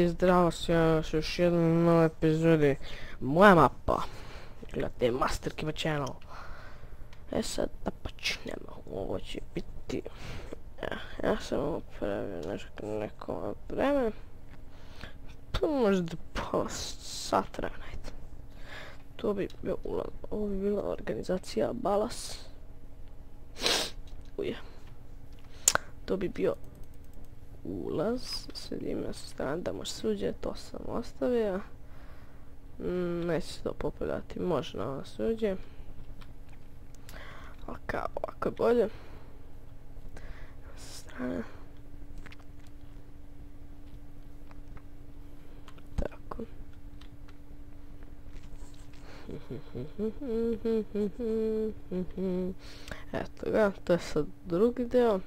Zdravo svima s još jednom novoj epizodi moja mapa. Gledajte Master Kiva Channel. Sad da počnemo, ovo će biti... Ja sam ovo pravio neko vreme. Pa možda pola sata vremena. To bi bio ulaz, ovo bi bila organizacija Balas. Uje. To bi bio ulaz, sredime sa strane da može suđe, to sam ostavio. Neće to popravljati, može na ovo suđe. Ali kao ovako je bolje. Sa strane. Tako. Eto ga, to je sad drugi deo.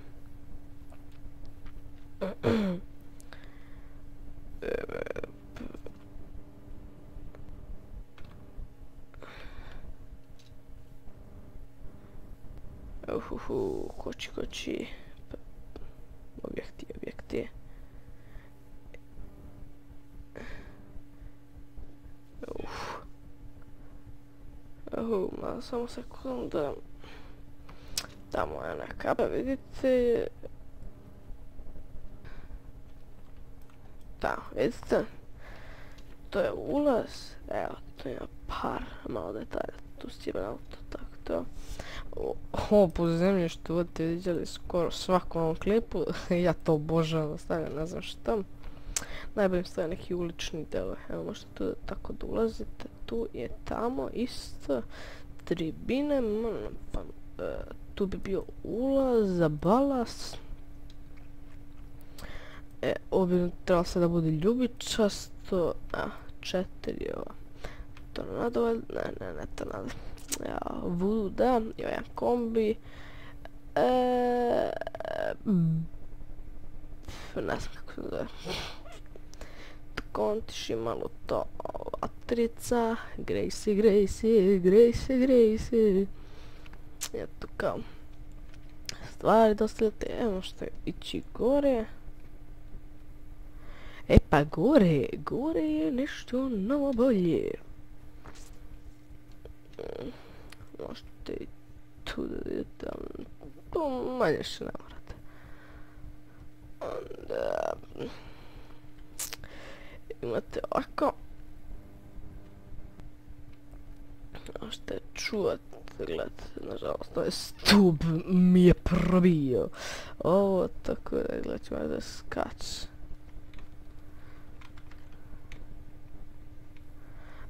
Koči. Objekti. Ma samo sekunda. Tamo je neka, vidite. Da, vidite, to je ulaz, evo, tu ima par malo detalja, tu stiban auto, tako to. Ovo podzemlje što budete vidjeli skoro svakom ovom klipu, ja to obožavam stavljam, ne znam što. Najbolje stavljam neki ulični deo, evo možete tu tako da ulazite, tu je tamo isto, tribine, tu bi bio ulaz za Balas. Ovo bi trebalo sada da bude ljubičasto, 4 ova tornado, ne tornado, voodoo da, i ovaj kombi, ne znam kako se zove, kontiši malo to, vatrica, Gracie, eto kao, stvari dostavljate, evo što ići gore. E pa gore je nešto novo bolje. Možete i tu da vidite, ali manje što ne morate. Onda... imate ovako. Možete čuvati, gledajte, nažalost, ovaj stup mi je probio. Ovo tako da gledajte, ću da skače.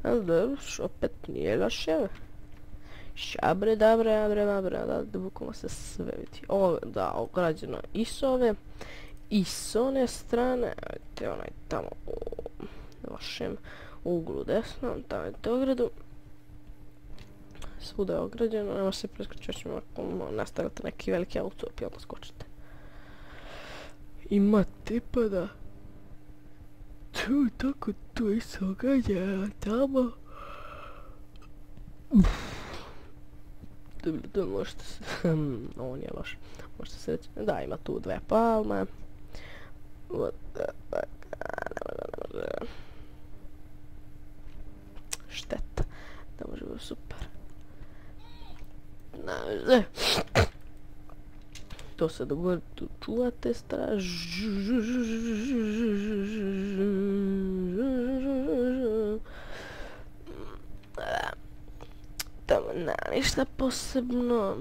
Dobro, opet nije loše. Šabre, dabre, da bukvalno se sve vidi. Ovo, da, ograđeno i s ove, i s one strane. Vidite onaj tamo u vašem uglu desno, tamo je to ogradu. Svuda je ograđeno, nema se preskočiti ako nastavite neki veliki auto, opet odmah skočite. Ima tipa da... tu je se ogađa tamo. Tu možete se... ovo nije loše. Možete se reći... Da, ima tu 2 palme. Ne može. Šteta. Ne može biti super. Ne može. To se dogodi, tu čuvate straž. Tamo nema ništa posebno.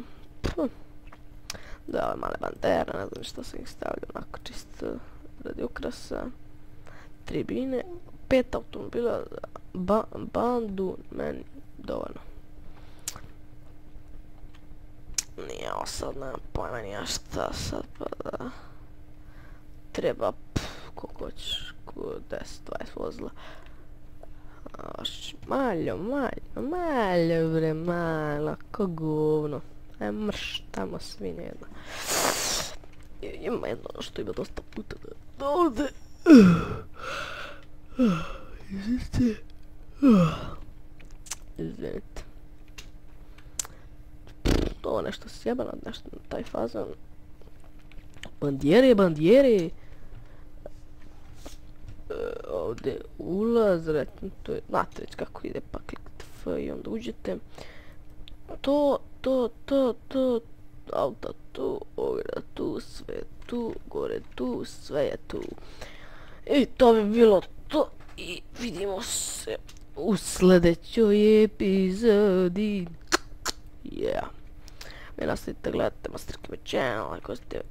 Da, ove male bandere, ne znam što sam ih stavljao, onako čisto radi ukrasa. Tribine, 5 automobila za bandu, meni dovoljno. Nije ovo sad, nemam pojma nija šta sad, pa da... treba, koliko hoćeš, 10-20 vozila. Maljo bre, malo, ko govno. Mrš, tamo svinja jedna. Ima jedno što ima dosta puta da ovdje. Izvinite. To nešto sjebano, nešto na taj fazon. Bandijere. Ovdje ulaz, to je, znate već kako ide, pa kliknite F i onda uđete. To, auto tu, ogra tu, sve tu, gore tu, sve je tu. I to bi bilo to i vidimo se u sljedećoj epizodi. Yeah. Vi nastavite gledate Master Kime channel,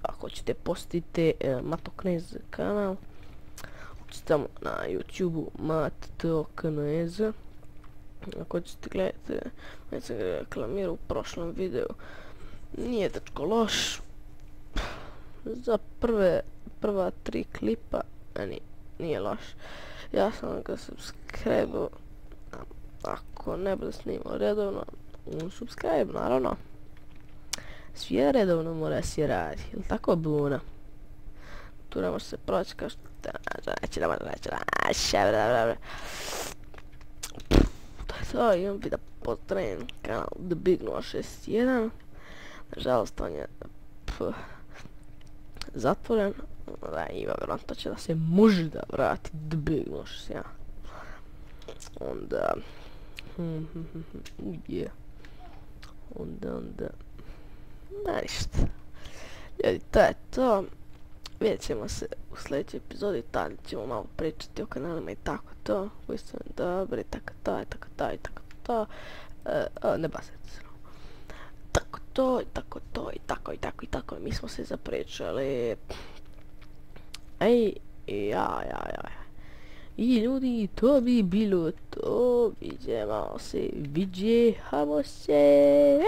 ako hoćete postite Mato Knez kanal. Tamo na YouTube-u Mato Knez. Ako hoćete gledate, već sam ga reklamirao u prošlom videu. Nije dečko loš. Za prva 3 klipa, nije loš. Ja sam ga subscribe-o. Ako ne bude snimao redovno, unsubscribe naravno. Sve redovno mora se radi, ili tako Buna? Tu ne može se proći kao što neće, to imam bi da pozdravim kanal The Big 061. Nažalost on je zatvoren, da ima vjerojatno će da se možda vrati The Big 061. Onda onda ništa. Ljudi, to je to. Vidjet ćemo se u sljedećoj epizodi, tada ćemo malo pričati o kanalima i tako to, koji su dobri, tako to, ne basajte se. Tako to, i tako, mi smo se zapričali. Ej, I ljudi, to bi bilo to, vidjemo se, vidjehamo se,